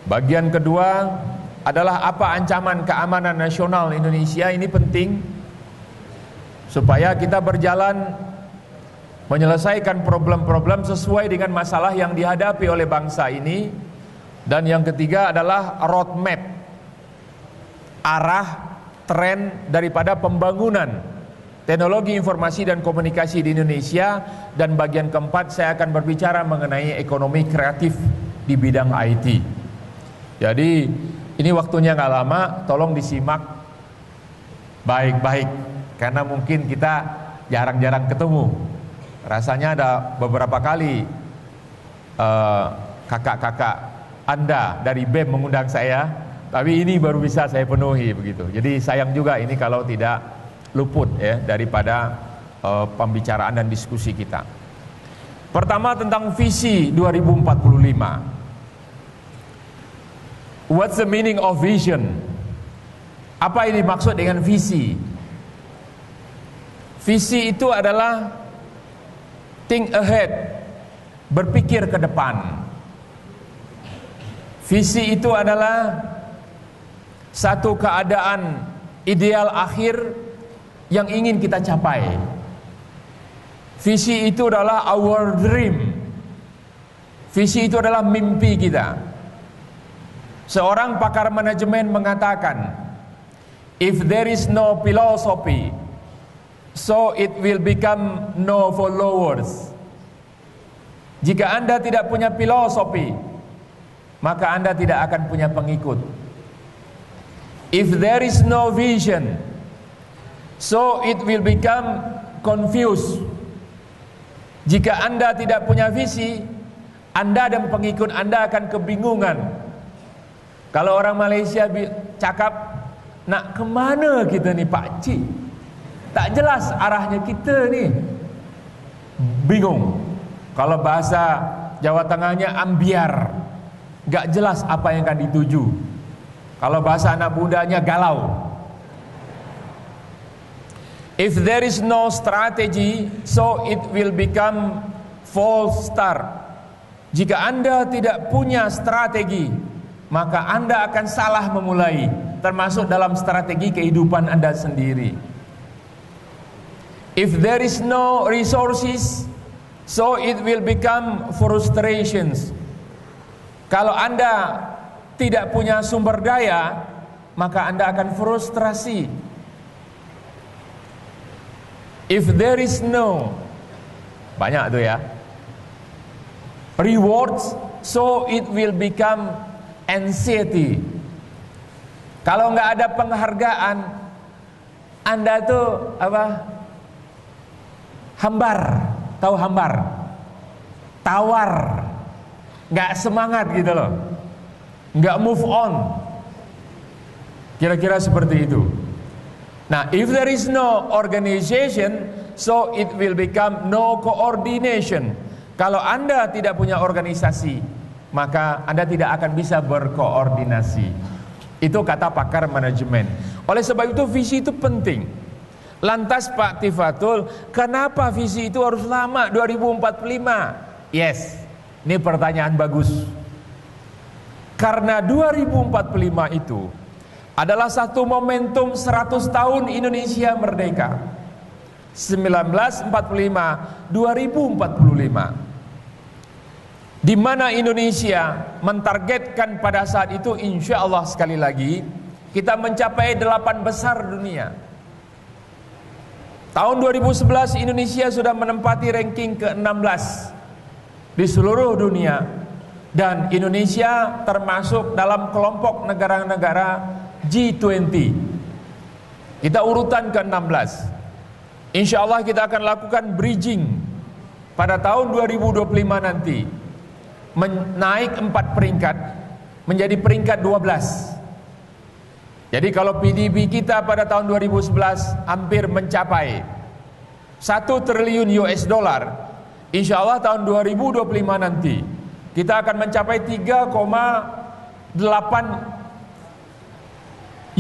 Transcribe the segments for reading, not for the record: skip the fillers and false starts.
Bagian kedua adalah apa ancaman keamanan nasional Indonesia. Ini penting supaya kita berjalan menyelesaikan problem-problem sesuai dengan masalah yang dihadapi oleh bangsa ini. Dan yang ketiga adalah roadmap, arah tren daripada pembangunan teknologi informasi dan komunikasi di Indonesia. Dan bagian keempat saya akan berbicara mengenai ekonomi kreatif di bidang IT. Jadi ini waktunya nggak lama, tolong disimak baik-baik karena mungkin kita jarang-jarang ketemu. Rasanya ada beberapa kali kakak-kakak Anda dari BEM mengundang saya, tapi ini baru bisa saya penuhi begitu. Jadi sayang juga ini kalau tidak luput ya daripada pembicaraan dan diskusi kita. Pertama tentang visi 2045. What's the meaning of vision? Apa yang dimaksud dengan visi? Visi itu adalah think ahead, berpikir ke depan. Visi itu adalah satu keadaan ideal akhir yang ingin kita capai. Visi itu adalah our dream. Visi itu adalah mimpi kita. Seorang pakar manajemen mengatakan, if there is no philosophy, so it will become no followers. Jika Anda tidak punya filosofi, maka Anda tidak akan punya pengikut. If there is no vision, so it will become confused. Jika Anda tidak punya visi, Anda dan pengikut Anda akan kebingungan. Kalau orang Malaysia cakap, nak kemana kita ni Pak Cik? Tak jelas arahnya kita ni. Bingung. Kalau bahasa Jawa Tengahnya ambiar, gak jelas apa yang akan dituju. Kalau bahasa anak mudanya galau. If there is no strategy, so it will become false start. Jika Anda tidak punya strategi, maka Anda akan salah memulai, termasuk dalam strategi kehidupan Anda sendiri. If there is no resources, so it will become frustrations. Kalau Anda tidak punya sumber daya, maka Anda akan frustrasi. If there is no, banyak tuh ya, rewards, so it will become anxiety. Kalau nggak ada penghargaan, Anda tuh apa? Hambar, tahu hambar? Tawar, nggak semangat gitu loh, nggak move on. Kira-kira seperti itu. Nah, if there is no organization, so it will become no coordination. Kalau Anda tidak punya organisasi, maka Anda tidak akan bisa berkoordinasi. Itu kata pakar manajemen. Oleh sebab itu visi itu penting. Lantas Pak Tifatul, kenapa visi itu harus lama 2045? Yes, ini pertanyaan bagus. Karena 2045 itu adalah satu momentum 100 tahun Indonesia merdeka. 1945, 2045. Di mana Indonesia mentargetkan pada saat itu, insya Allah sekali lagi, kita mencapai 8 besar dunia. Tahun 2011 Indonesia sudah menempati ranking ke-16 di seluruh dunia. Dan Indonesia termasuk dalam kelompok negara-negara G20. Kita urutan ke-16. Insya Allah kita akan lakukan bridging pada tahun 2025 nanti, naik 4 peringkat menjadi peringkat 12. Jadi kalau PDB kita pada tahun 2011 hampir mencapai 1 triliun US dollar, insya Allah tahun 2025 nanti kita akan mencapai 3,8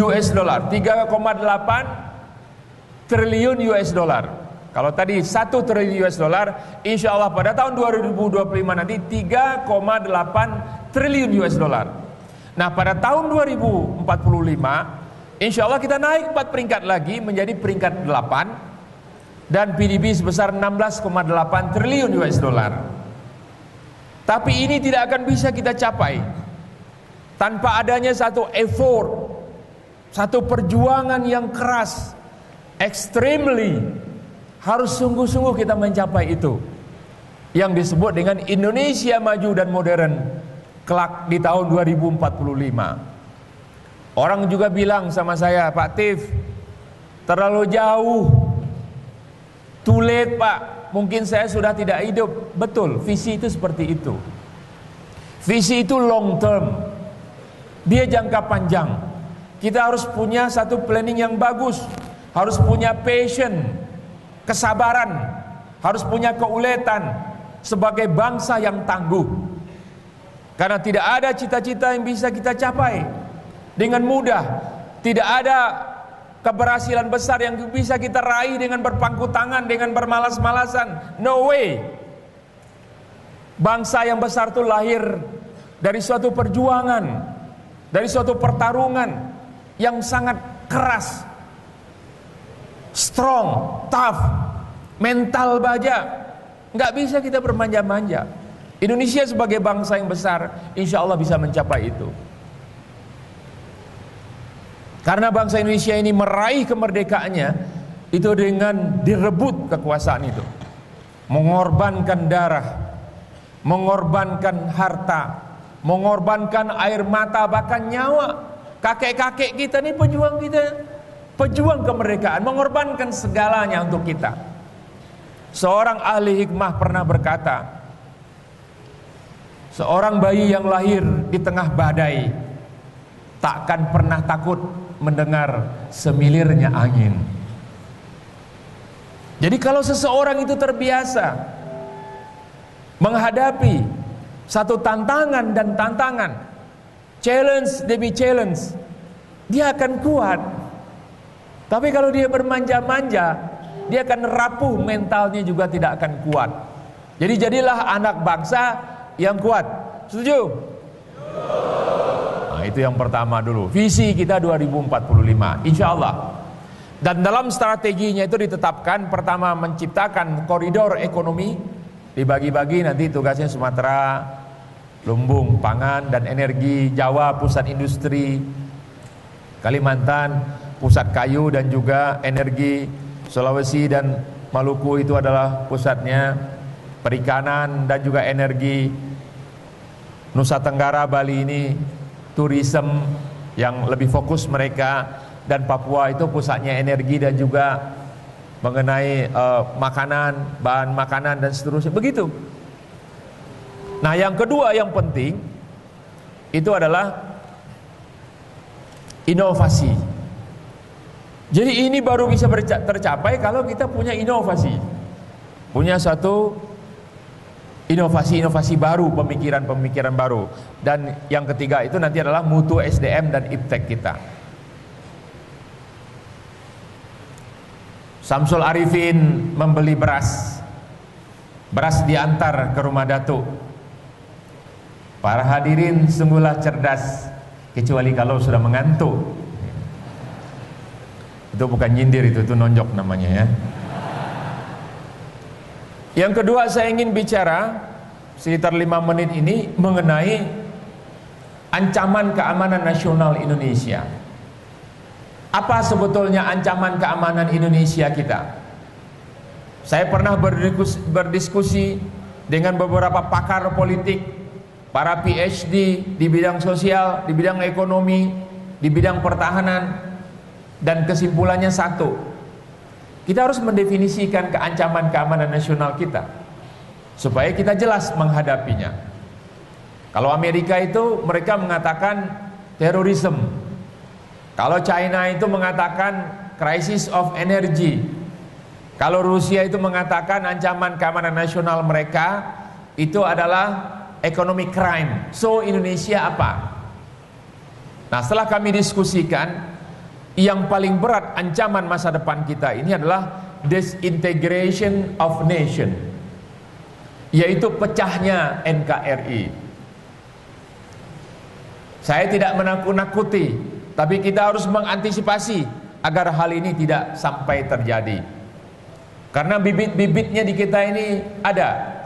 US dollar, 3,8 triliun US dollar. Kalau tadi 1 triliun US dollar, insya Allah pada tahun 2025 nanti 3,8 triliun US dollar. Nah, pada tahun 2045 insya Allah kita naik 4 peringkat lagi menjadi peringkat 8 dan PDB sebesar 16,8 triliun US dollar. Tapi ini tidak akan bisa kita capai tanpa adanya satu effort, satu perjuangan yang keras, extremely, harus sungguh-sungguh kita mencapai itu, yang disebut dengan Indonesia maju dan modern kelak di tahun 2045. Orang juga bilang sama saya, Pak Tif, terlalu jauh, too late Pak, mungkin saya sudah tidak hidup. Betul, visi itu seperti itu. Visi itu long term, dia jangka panjang. Kita harus punya satu planning yang bagus, harus punya passion, kesabaran, harus punya keuletan sebagai bangsa yang tangguh. Karena tidak ada cita-cita yang bisa kita capai dengan mudah. Tidak ada keberhasilan besar yang bisa kita raih dengan berpangku tangan, dengan bermalas-malasan. No way. Bangsa yang besar itu lahir dari suatu perjuangan, dari suatu pertarungan yang sangat keras, strong, tough, mental baja. Nggak bisa kita bermanja-manja. Indonesia sebagai bangsa yang besar, insya Allah bisa mencapai itu. Karena bangsa Indonesia ini meraih kemerdekaannya itu dengan direbut kekuasaan itu, mengorbankan darah, mengorbankan harta, mengorbankan air mata, bahkan nyawa. Kakek-kakek kita ini pejuang kita, pejuang kemerdekaan, mengorbankan segalanya untuk kita. Seorang ahli hikmah pernah berkata, seorang bayi yang lahir di tengah badai takkan pernah takut mendengar semilirnya angin. Jadi kalau seseorang itu terbiasa menghadapi satu tantangan dan tantangan, challenge demi challenge, dia akan kuat. Tapi kalau dia bermanja-manja, dia akan rapuh, mentalnya juga tidak akan kuat. Jadi jadilah anak bangsa yang kuat. Setuju? Nah, itu yang pertama dulu. Visi kita 2045, insya Allah. Dan dalam strateginya itu ditetapkan, pertama menciptakan koridor ekonomi, dibagi-bagi nanti tugasnya Sumatera, lumbung, pangan dan energi, Jawa pusat industri, Kalimantan pusat kayu dan juga energi, Sulawesi dan Maluku itu adalah pusatnya perikanan dan juga energi, Nusa Tenggara, Bali ini tourism yang lebih fokus mereka, dan Papua itu pusatnya energi dan juga mengenai makanan, bahan makanan dan seterusnya, begitu. Nah, yang kedua yang penting itu adalah inovasi. Jadi ini baru bisa tercapai kalau kita punya inovasi, punya satu inovasi-inovasi baru, pemikiran-pemikiran baru. Dan yang ketiga itu nanti adalah mutu SDM dan iptek kita. Samsul Arifin membeli beras diantar ke rumah Datuk. Para hadirin sungguhlah cerdas, kecuali kalau sudah mengantuk. Itu bukan nyindir, itu nonjok namanya ya. Yang kedua, saya ingin bicara sekitar 5 menit ini mengenai ancaman keamanan nasional Indonesia. Apa sebetulnya ancaman keamanan Indonesia kita? Saya pernah berdiskusi dengan beberapa pakar politik, para PhD di bidang sosial, di bidang ekonomi, di bidang pertahanan, dan kesimpulannya satu: kita harus mendefinisikan keancaman keamanan nasional kita supaya kita jelas menghadapinya. Kalau Amerika itu mereka mengatakan terorisme, kalau China itu mengatakan crisis of energy, kalau Rusia itu mengatakan ancaman keamanan nasional mereka itu adalah economic crime. So Indonesia apa? Nah, setelah kami diskusikan, yang paling berat ancaman masa depan kita ini adalah disintegration of nation, yaitu pecahnya NKRI. Saya tidak menakut-nakuti, tapi kita harus mengantisipasi agar hal ini tidak sampai terjadi. Karena bibit-bibitnya di kita ini ada.